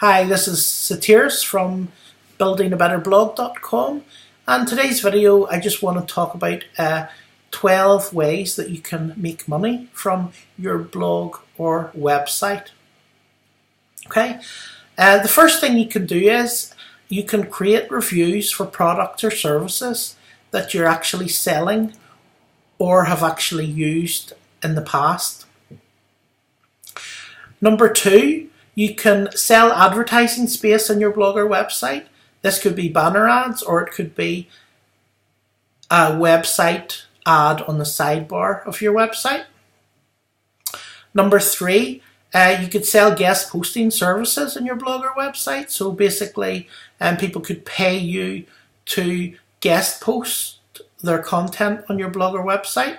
Hi, this is Satiris from buildingabetterblog.com, and today's video I just want to talk about 12 ways that you can make money from your blog or website. Okay, the first thing you can do is you can create reviews for products or services that you're actually selling or have actually used in the past. Number two, you can sell advertising space on your blog or website. This could be banner ads, or it could be a website ad on the sidebar of your website. Number three, you could sell guest posting services on your blog or website. So basically, people could pay you to guest post their content on your blog or website.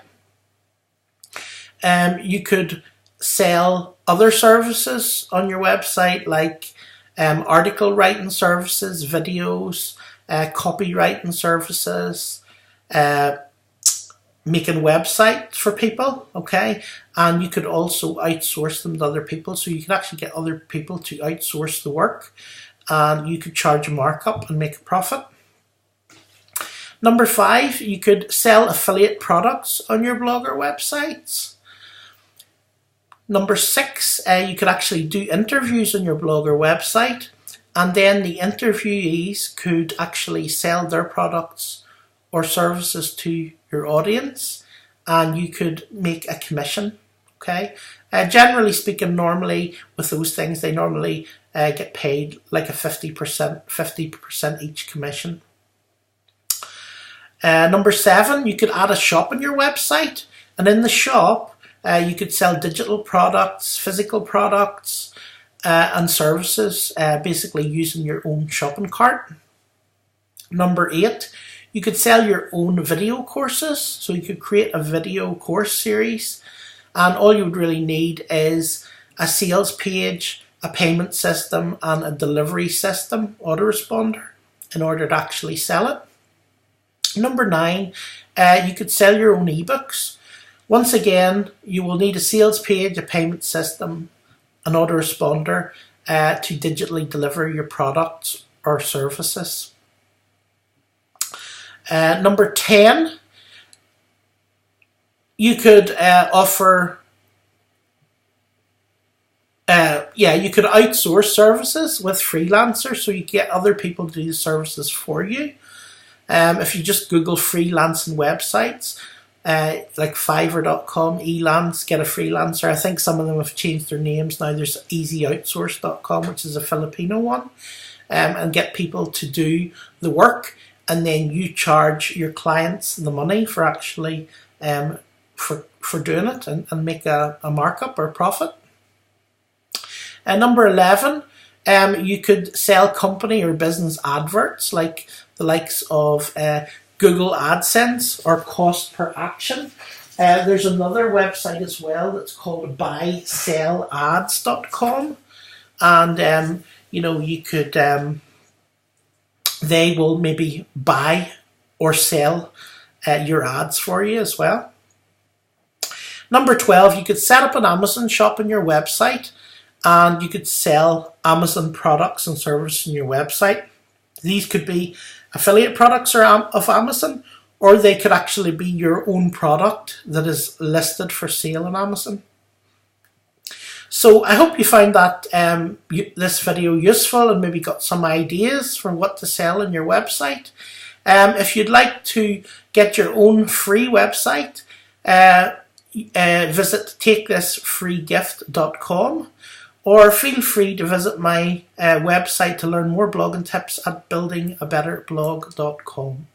You could sell other services on your website, like article writing services, videos, copywriting services, making websites for people, okay? And you could also outsource them to other people, so you could actually get other people to outsource the work, and you could charge a markup and make a profit. Number five, you could sell affiliate products on your blog or websites. Number six, you could actually do interviews on your blog or website, and then the interviewees could actually sell their products or services to your audience, and you could make a commission. Okay, generally speaking, normally with those things, they normally get paid like a 50% each commission. Number seven, you could add a shop on your website, and in the shop, you could sell digital products, physical products, and services, basically using your own shopping cart. Number eight, you could sell your own video courses. So you could create a video course series, and all you would really need is a sales page, a payment system, and a delivery system, autoresponder, in order to actually sell it. Number nine, you could sell your own ebooks. Once again, you will need a sales page, a payment system, an autoresponder to digitally deliver your products or services. Number 10, you could offer, you could outsource services with freelancers, so you get other people to do the services for you. If you just Google freelancing websites, like Fiverr.com, Elance, get a freelancer. I think some of them have changed their names now. There's EasyOutsource.com, which is a Filipino one, and get people to do the work, and then you charge your clients the money for actually for doing it, and make a markup or profit. Number 11, you could sell company or business adverts, like the likes of Google AdSense or cost per action. There's another website as well that's called buysellads.com, and you could they will maybe buy or sell your ads for you as well. Number 12, you could set up an Amazon shop on your website, and you could sell Amazon products and services on your website. These could be affiliate products of Amazon, or they could actually be your own product that is listed for sale on Amazon. So I hope you found that this video useful, and maybe got some ideas for what to sell on your website. If you'd like to get your own free website, visit takethisfreegift.com, or feel free to visit my website to learn more blogging tips at buildingabetterblog.com.